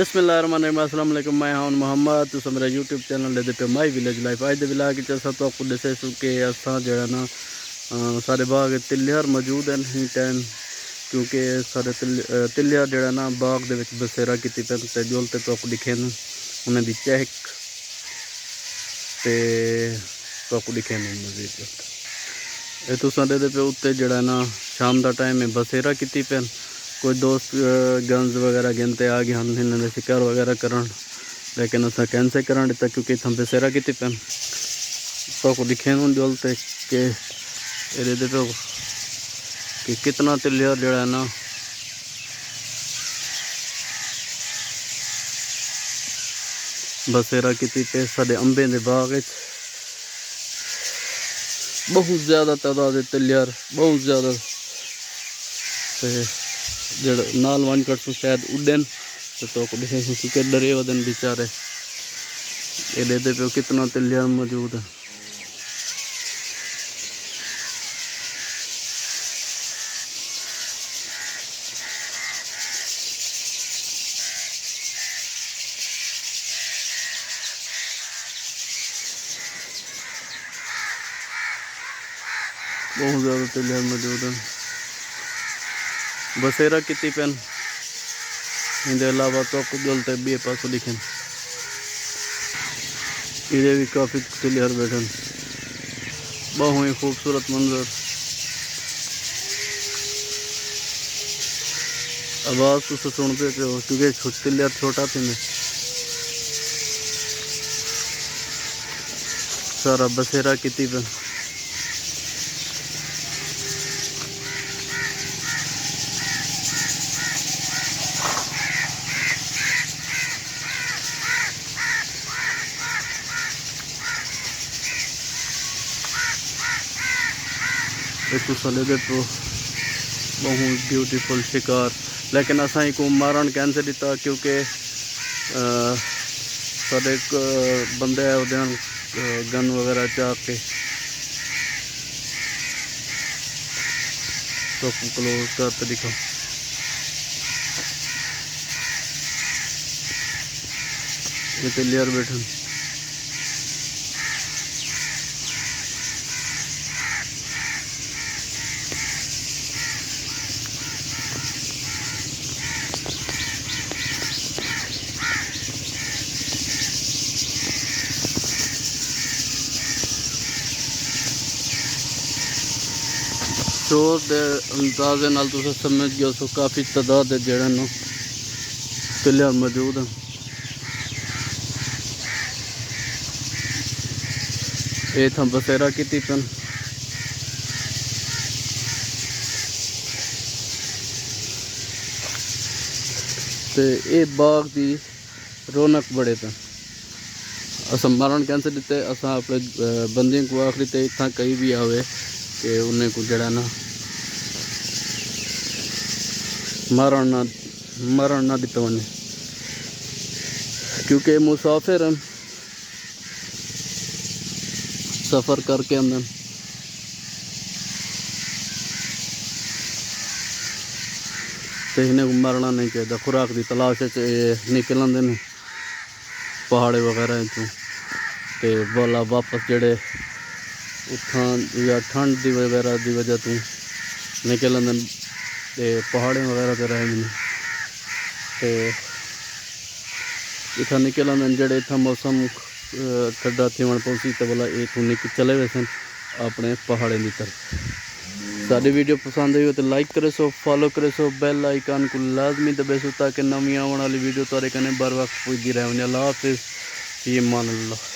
बिस्मिल्लाहिर्रहमानिर्रहीम अस्सलाम वालेकुम। मैं हूं मोहम्मद, तुम मेरा यूट्यूब चैनल दे पे माई विलेज लाइफ। अज दे विलाग च असां तो दसे कि असां जो ना सारे बाग तिलियार मौजूद हैं ही टाइम, क्योंकि सारे तिलियार जो ना बाग दे विच बसेरा की पेन ते जोलते तो दिखे उन्हें दी चहक ते तो दिखे मजीद ये तुसां दे पे उत्ते जड़ा ना शाम का टाइम है बसेरा की पेन। कोई दोस्त गन्स वगैरह गिनते आ गए हम इन्होंने शिकार वगैरह करन, लेकिन असा कैंसिल कर दिता क्योंकि इतना बसेरा की पेन तो दिखे जोलते कि ये पे कि कितना तिलियर जड़ा ना बसेरा की पे साढ़े अंबे के बाग बहुत ज़्यादा तादाद तिलियर बहुत ज़्यादा जड़ नाल वन कर शायद उड़न तो दिखे क्योंकि डरे वदन बेचारे ये देते पे कितना तिलियर मौजूद है। बहुत ज़्यादा तिलियर मौजूद है बसेरा की पेन। इनके अलावा तो जलते बे पास दिखे ये भी काफ़ी तिलियर बैठन, बहुत ही खूबसूरत मंजर। आवाज़ तुम सुनते पे हो क्योंकि तिलियर छोटा थी मैं सारा बसेरा की पेन। दे तो बहुत ब्यूटीफुल शिकार, लेकिन असा को मारन कैंसिल दिता क्योंकि साढ़े बंदे गन वगैरह चाह के तो क्लोज करते दिखा। ये तिलियर बैठन शोर के अंदाजे नाल तुम समझ गए सो काफ़ी तादाद जड़ा तिलियर मौजूद हैं। ये था बसेरा की पेन। तो ये बाग की रौनक बड़े पेन अस मारन कैंसिल दिते। असा अपने बंदे को आखिरी ते इतना कहीं भी आवे कि उन्हें को जड़ा ना मरण ना दिता उन्हें, क्योंकि मुसाफिर सफ़र करके अंदर तो इन्हें को मरना नहीं चाहिए। खुराक की तलाश निकल आते हैं पहाड़े वगैरह तो बोला वापस जड़े उठां या ठंड की वगैरह की वजह तो निकल आते पहाड़े वगैरह पर रह इतना निकल आते जड़े इतना मौसम ठंडा थी पहुंची तो बोला ये तू चले गए सन अपने पहाड़े की तरफ। सारी वीडियो पसंद आई हो तो लाइक करे सो, फॉलो करे सो, बेल आइकन को लाजमी दबे सो ताकि नवी आने वाली वीडियो तारे कने बर वक्त पुजती रहे। अल्लाह हाफिज़, ईमान अल्लाह।